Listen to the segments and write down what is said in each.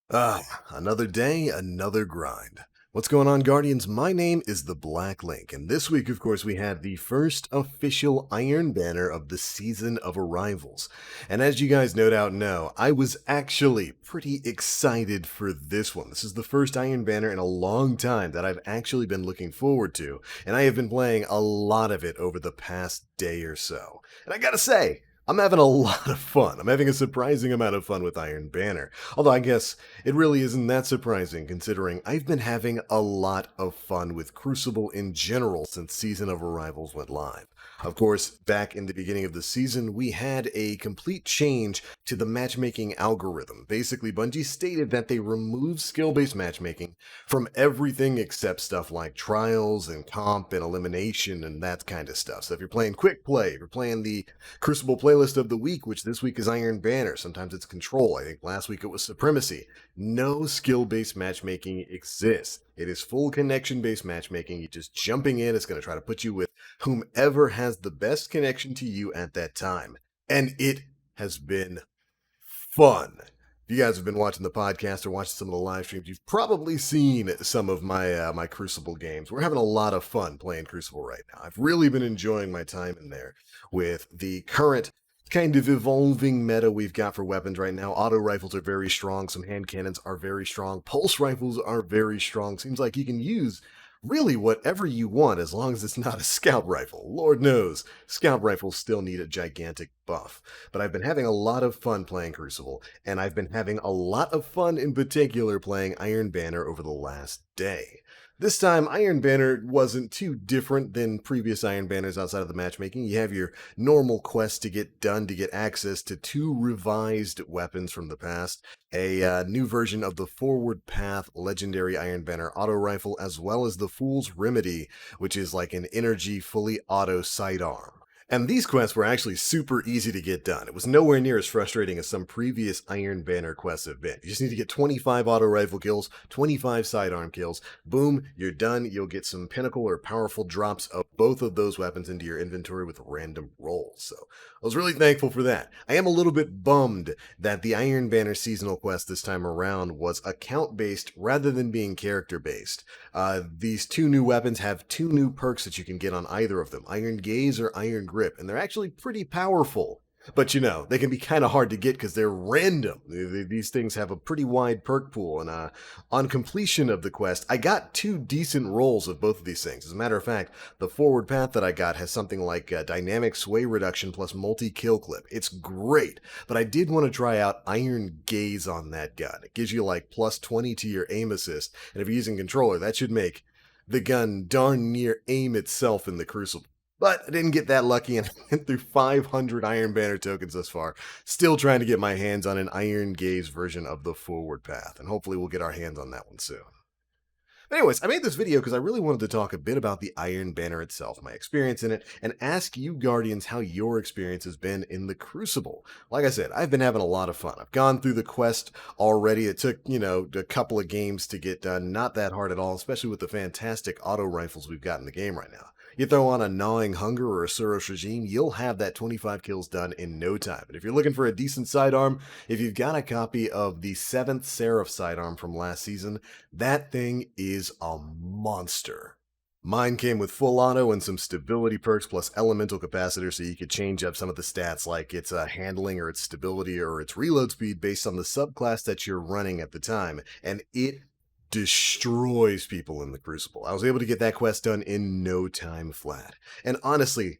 Another day, another grind. What's going on, Guardians? My name is the Black Link, and this week, of course, we had the first official Iron Banner of the Season of Arrivals. And as you guys no doubt know, I was actually pretty excited for this one. This is the first Iron Banner in a long time that I've actually been looking forward to, and I have been playing a lot of it over the past day or so. And I gotta say, I'm having a lot of fun. I'm having a surprising amount of fun with Iron Banner. Although I guess it really isn't that surprising considering I've been having a lot of fun with Crucible in general since Season of Arrivals went live. Of course, back in the beginning of the season, we had a complete change to the matchmaking algorithm. Basically, Bungie stated that they removed skill-based matchmaking from everything except stuff like trials and comp and elimination and that kind of stuff. So if you're playing quick play, if you're playing the Crucible playlist of the week, which this week is Iron Banner, sometimes it's Control, I think last week it was Supremacy, no skill-based matchmaking exists. It is full connection-based matchmaking. You're just jumping in. It's going to try to put you with whomever has the best connection to you at that time. And it has been fun. If you guys have been watching the podcast or watching some of the live streams, you've probably seen some of my Crucible games. We're having a lot of fun playing Crucible right now. I've really been enjoying my time in there with the current kind of evolving meta we've got for weapons right now. Auto rifles are very strong. Some hand cannons are very strong. Pulse rifles are very strong. Seems like you can use really whatever you want as long as it's not a scout rifle. Lord knows, scout rifles still need a gigantic buff. But I've been having a lot of fun playing Crucible, and I've been having a lot of fun in particular playing Iron Banner over the last day. This time, Iron Banner wasn't too different than previous Iron Banners outside of the matchmaking. You have your normal quest to get done to get access to two revised weapons from the past, a new version of the Forward Path Legendary Iron Banner auto rifle, as well as the Fool's Remedy, which is like an energy fully auto sidearm. And these quests were actually super easy to get done. It was nowhere near as frustrating as some previous Iron Banner quests have been. You just need to get 25 auto rifle kills, 25 sidearm kills. Boom, you're done. You'll get some pinnacle or powerful drops of both of those weapons into your inventory with random rolls. So I was really thankful for that. I am a little bit bummed that the Iron Banner seasonal quest this time around was account-based rather than being character-based. These two new weapons have two new perks that you can get on either of them, Iron Gaze or Iron Grip, and they're actually pretty powerful. But you know, they can be kind of hard to get because they're random. These things have a pretty wide perk pool, and on completion of the quest, I got two decent rolls of both of these things. As a matter of fact, the Forward Path that I got has something like dynamic sway reduction plus multi-kill clip. It's great, but I did want to try out Iron Gaze on that gun. It gives you like plus 20 to your aim assist, and if you're using controller, that should make the gun darn near aim itself in the Crucible. But I didn't get that lucky, and I went through 500 Iron Banner tokens thus far, still trying to get my hands on an Iron Gaze version of the Forward Path, and hopefully we'll get our hands on that one soon. But anyways, I made this video because I really wanted to talk a bit about the Iron Banner itself, my experience in it, and ask you Guardians how your experience has been in the Crucible. Like I said, I've been having a lot of fun. I've gone through the quest already. It took, a couple of games to get done. Not that hard at all, especially with the fantastic auto rifles we've got in the game right now. You throw on a Gnawing Hunger or a Suros Regime, you'll have that 25 kills done in no time. And if you're looking for a decent sidearm, if you've got a copy of the 7th Seraph sidearm from last season, that thing is a monster. Mine came with full auto and some stability perks plus elemental capacitor so you could change up some of the stats like its handling or its stability or its reload speed based on the subclass that you're running at the time. And it destroys people in the Crucible. I was able to get that quest done in no time flat. And honestly,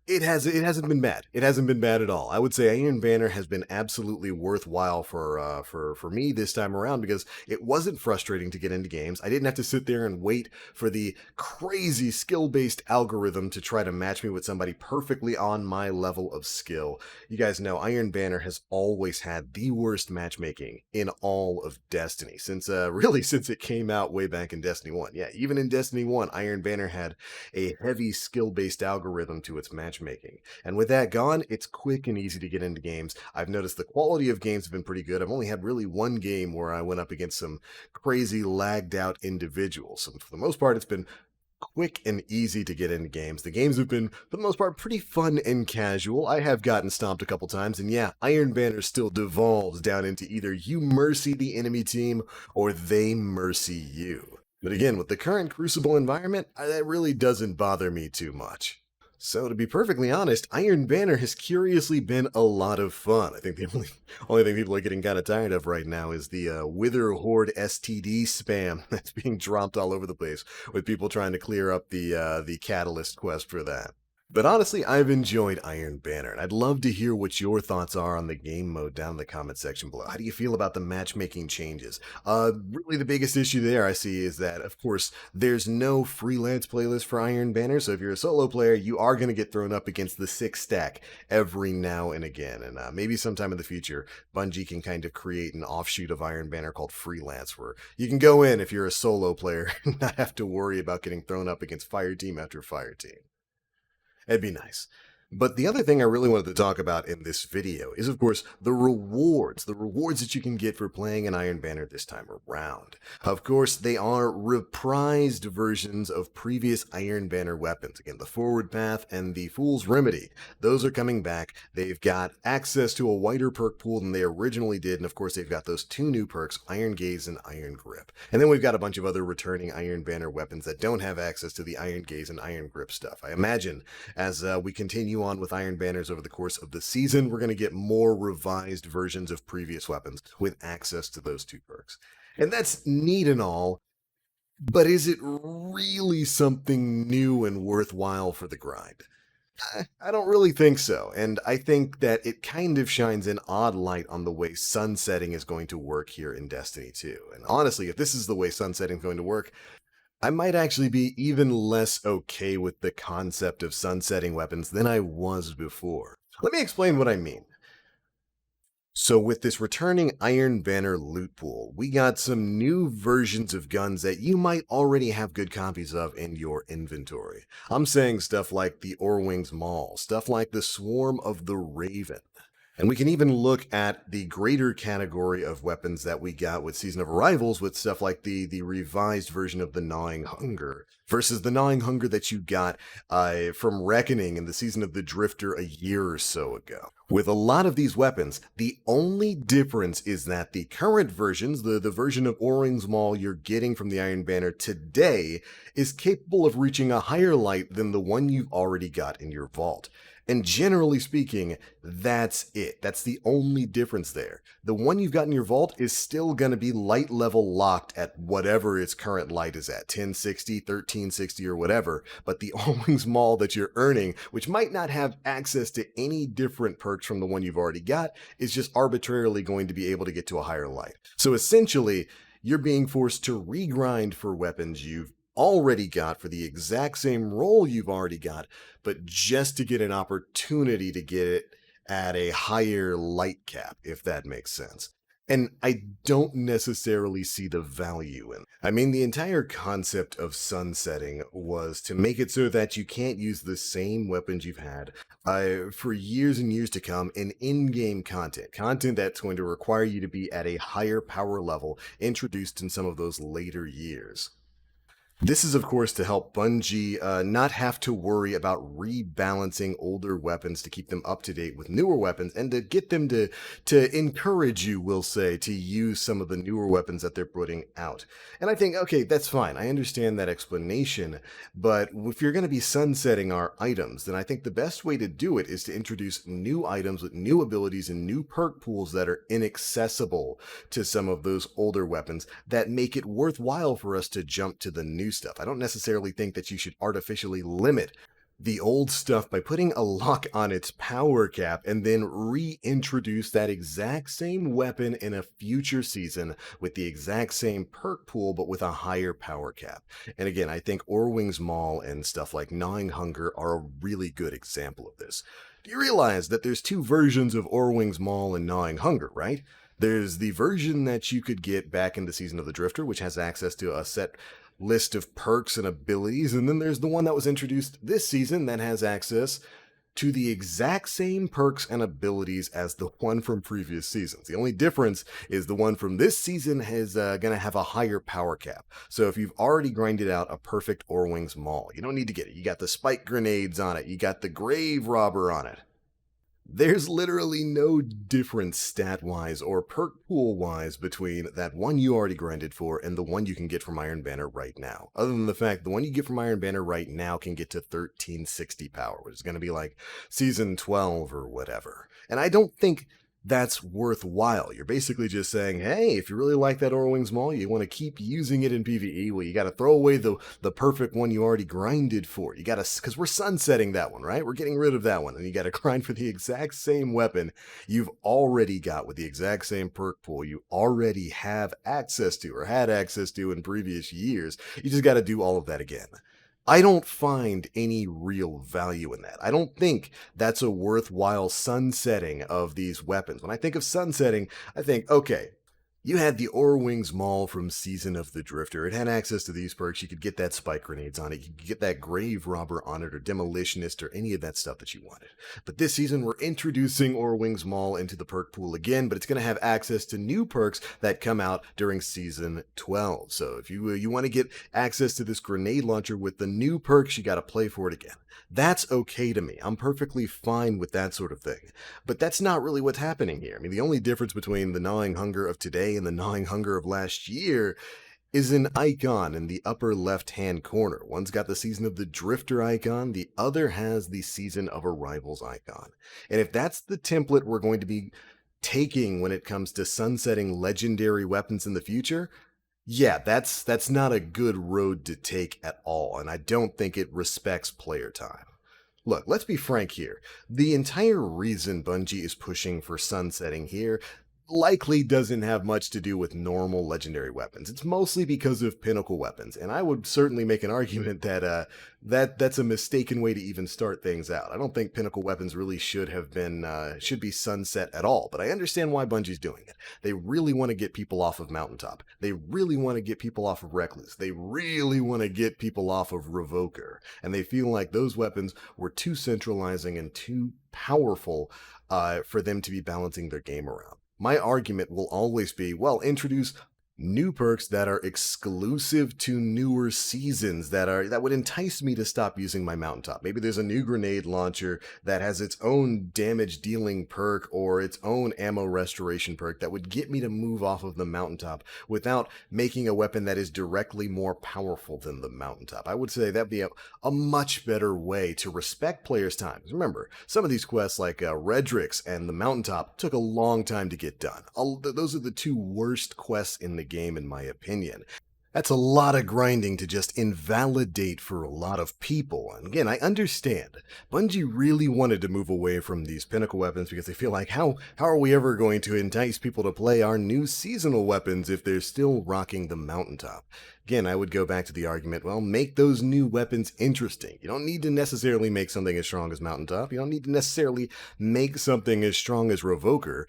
it hasn't been bad. It hasn't been bad at all. I would say Iron Banner has been absolutely worthwhile for me this time around because it wasn't frustrating to get into games. I didn't have to sit there and wait for the crazy skill-based algorithm to try to match me with somebody perfectly on my level of skill. You guys know Iron Banner has always had the worst matchmaking in all of Destiny since since it came out way back in Destiny 1. Yeah, even in Destiny 1, Iron Banner had a heavy skill-based algorithm to its matchmaking. And with that gone, it's quick and easy to get into games. I've noticed the quality of games have been pretty good. I've only had really one game where I went up against some crazy lagged out individuals. And for the most part, it's been quick and easy to get into games. The games have been, for the most part, pretty fun and casual. I have gotten stomped a couple times, and yeah, Iron Banner still devolves down into either you mercy the enemy team or they mercy you. But again, with the current Crucible environment, that really doesn't bother me too much. So to be perfectly honest, Iron Banner has curiously been a lot of fun. I think the only thing people are getting kind of tired of right now is the Wither Horde STD spam that's being dropped all over the place, with people trying to clear up the Catalyst quest for that. But honestly, I've enjoyed Iron Banner, and I'd love to hear what your thoughts are on the game mode down in the comment section below. How do you feel about the matchmaking changes? Really the biggest issue there I see is that, of course, there's no freelance playlist for Iron Banner, so if you're a solo player, you are going to get thrown up against the 6 stack every now and again, and maybe sometime in the future, Bungie can kind of create an offshoot of Iron Banner called Freelance, where you can go in if you're a solo player and not have to worry about getting thrown up against fire team after fire team. It'd be nice. But the other thing I really wanted to talk about in this video is, of course, the rewards that you can get for playing an Iron Banner this time around. Of course, they are reprised versions of previous Iron Banner weapons. Again, the Forward Path and the Fool's Remedy. Those are coming back. They've got access to a wider perk pool than they originally did, and of course, they've got those 2 new perks, Iron Gaze and Iron Grip. And then we've got a bunch of other returning Iron Banner weapons that don't have access to the Iron Gaze and Iron Grip stuff. I imagine as we continue on with Iron Banners over the course of the season, we're going to get more revised versions of previous weapons with access to those 2 perks. And that's neat and all, but is it really something new and worthwhile for the grind? I don't really think so, and I think that it kind of shines an odd light on the way sunsetting is going to work here in Destiny 2. And honestly, if this is the way sunsetting is going to work, I might actually be even less okay with the concept of sunsetting weapons than I was before. Let me explain what I mean. So with this returning Iron Banner loot pool, we got some new versions of guns that you might already have good copies of in your inventory. I'm saying stuff like the Orwing's Maul, stuff like the Swarm of the Raven. And we can even look at the greater category of weapons that we got with Season of Arrivals with stuff like the revised version of the Gnawing Hunger versus the Gnawing Hunger that you got from Reckoning in the Season of the Drifter a year or so ago. With a lot of these weapons, the only difference is that the current versions, the version of Orwing's Maul you're getting from the Iron Banner today, is capable of reaching a higher light than the one you've already got in your vault. And generally speaking, that's it. That's the only difference there. The one you've got in your vault is still going to be light level locked at whatever its current light is at, 1060, 1360, or whatever. But the Orwing's Maul that you're earning, which might not have access to any different perks from the one you've already got, is just arbitrarily going to be able to get to a higher light. So essentially, you're being forced to regrind for weapons you've already got for the exact same role you've already got, but just to get an opportunity to get it at a higher light cap, if that makes sense. And I don't necessarily see the value in it. I mean, the entire concept of sunsetting was to make it so that you can't use the same weapons you've had for years and years to come in in-game content that's going to require you to be at a higher power level introduced in some of those later years. This is, of course, to help Bungie not have to worry about rebalancing older weapons to keep them up to date with newer weapons, and to get them to encourage you, we'll say, to use some of the newer weapons that they're putting out. And I think, okay, that's fine. I understand that explanation, but if you're going to be sunsetting our items, then I think the best way to do it is to introduce new items with new abilities and new perk pools that are inaccessible to some of those older weapons that make it worthwhile for us to jump to the new stuff. I don't necessarily think that you should artificially limit the old stuff by putting a lock on its power cap and then reintroduce that exact same weapon in a future season with the exact same perk pool but with a higher power cap. And again, I think Orwing's Maul and stuff like Gnawing Hunger are a really good example of this. Do you realize that there's 2 versions of Orwing's Maul and Gnawing Hunger, right? There's the version that you could get back in the Season of the Drifter, which has access to a set list of perks and abilities, and then there's the one that was introduced this season that has access to the exact same perks and abilities as the one from previous seasons. The only difference is the one from this season is going to have a higher power cap. So if you've already grinded out a perfect Orwings Maul, you don't need to get it. You got the spike grenades on it. You got the grave robber on it. There's literally no difference stat-wise or perk pool-wise between that one you already grinded for and the one you can get from Iron Banner right now. Other than the fact the one you get from Iron Banner right now can get to 1360 power, which is going to be like Season 12 or whatever. And I don't think that's worthwhile. You're basically just saying, hey, if you really like that Orwings Maul, you want to keep using it in PvE, well, you got to throw away the perfect one you already grinded for. You got to, because we're sunsetting that one, right? We're getting rid of that one, and you got to grind for the exact same weapon you've already got with the exact same perk pool you already have access to or had access to in previous years. You just got to do all of that again. I don't find any real value in that. I don't think that's a worthwhile sunsetting of these weapons. When I think of sunsetting, I think, okay, you had the Orwings Maul from Season of the Drifter. It had access to these perks. You could get that spike grenades on it. You could get that grave robber on it or demolitionist or any of that stuff that you wanted. But this season, we're introducing Orwings Maul into the perk pool again, but it's going to have access to new perks that come out during Season 12. So if you want to get access to this grenade launcher with the new perks, you got to play for it again. That's okay to me. I'm perfectly fine with that sort of thing. But that's not really what's happening here. I mean, the only difference between the gnawing hunger of today and the gnawing hunger of last year is an icon in the upper left-hand corner. One's got the Season of the Drifter icon, the other has the Season of Arrivals icon. And if that's the template we're going to be taking when it comes to sunsetting legendary weapons in the future, yeah, that's not a good road to take at all, and I don't think it respects player time. Look, let's be frank here. The entire reason Bungie is pushing for sunsetting here likely doesn't have much to do with normal legendary weapons. It's mostly because of pinnacle weapons, and I would certainly make an argument that that's a mistaken way to even start things out. I don't think pinnacle weapons really should be sunset at all, but I understand why Bungie's doing it. They really want to get people off of Mountaintop. They really want to get people off of Recluse. They really want to get people off of Revoker, and they feel like those weapons were too centralizing and too powerful for them to be balancing their game around. My argument will always be, well, introduce new perks that are exclusive to newer seasons that would entice me to stop using my Mountaintop. Maybe there's a new grenade launcher that has its own damage dealing perk or its own ammo restoration perk that would get me to move off of the Mountaintop without making a weapon that is directly more powerful than the Mountaintop. I would say that'd be a much better way to respect players' time. Remember, some of these quests like Redrix and the Mountaintop took a long time to get done. Those are the two worst quests in the game, in my opinion. That's a lot of grinding to just invalidate for a lot of people. And again, I understand. Bungie really wanted to move away from these pinnacle weapons because they feel like, how are we ever going to entice people to play our new seasonal weapons if they're still rocking the Mountaintop? Again, I would go back to the argument, well, make those new weapons interesting. You don't need to necessarily make something as strong as Mountaintop. You don't need to necessarily make something as strong as Revoker.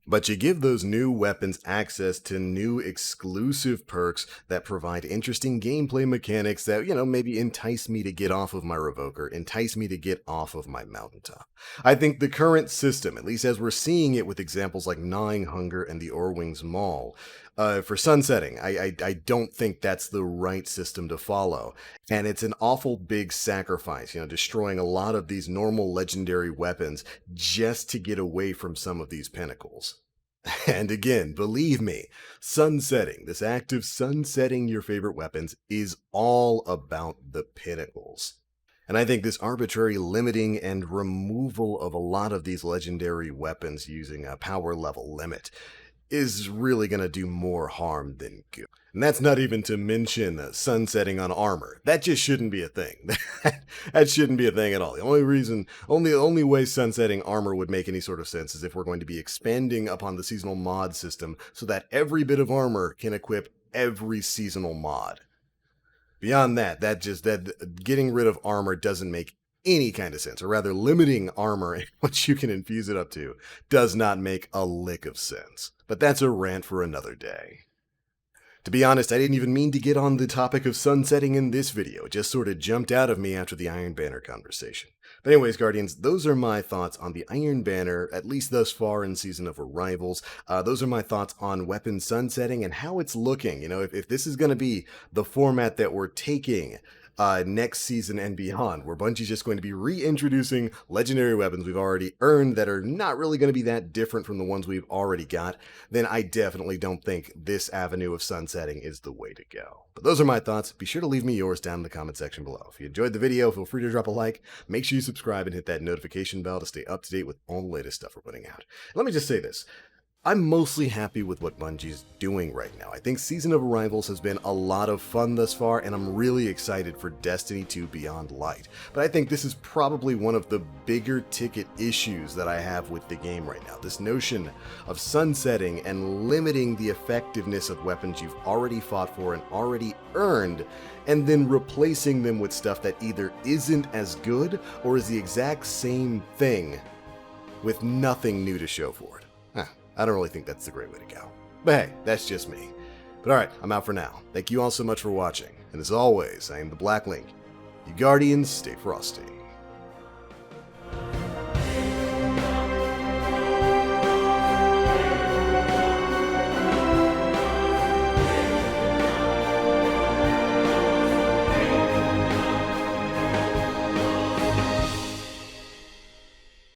But you give those new weapons access to new exclusive perks that provide interesting gameplay mechanics that, maybe entice me to get off of my Revoker, entice me to get off of my Mountaintop. I think the current system, at least as we're seeing it with examples like Gnawing Hunger and the Orwings Maul, for sunsetting, I don't think that's the right system to follow. And it's an awful big sacrifice, destroying a lot of these normal legendary weapons just to get away from some of these pinnacles. And again, believe me, sunsetting, this act of sunsetting your favorite weapons is all about the pinnacles. And I think this arbitrary limiting and removal of a lot of these legendary weapons using a power level limit is really going to do more harm than good. And that's not even to mention sunsetting on armor. That just shouldn't be a thing. That shouldn't be a thing at all. The only way sunsetting armor would make any sort of sense is if we're going to be expanding upon the seasonal mod system so that every bit of armor can equip every seasonal mod. Beyond that getting rid of armor doesn't make any kind of sense, or rather limiting armor and what you can infuse it up to does not make a lick of sense. But that's a rant for another day. To be honest, I didn't even mean to get on the topic of sunsetting in this video. It just sort of jumped out of me after the Iron Banner conversation. But anyways, Guardians, those are my thoughts on the Iron Banner, at least thus far in Season of Arrivals. Those are my thoughts on weapon sunsetting and how it's looking. You know, if this is going to be the format that we're taking next season and beyond, where Bungie's just going to be reintroducing legendary weapons we've already earned that are not really going to be that different from the ones we've already got, then I definitely don't think this avenue of sunsetting is the way to go. But those are my thoughts. Be sure to leave me yours down in the comment section below. If you enjoyed the video, feel free to drop a like. Make sure you subscribe and hit that notification bell to stay up to date with all the latest stuff we're putting out. Let me just say this. I'm mostly happy with what Bungie's doing right now. I think Season of Arrivals has been a lot of fun thus far, and I'm really excited for Destiny 2 Beyond Light. But I think this is probably one of the bigger ticket issues that I have with the game right now. This notion of sunsetting and limiting the effectiveness of weapons you've already fought for and already earned, and then replacing them with stuff that either isn't as good or is the exact same thing with nothing new to show for it. I don't really think that's the great way to go. But hey, that's just me. But alright, I'm out for now. Thank you all so much for watching. And as always, I am the Black Link. You Guardians, stay frosty.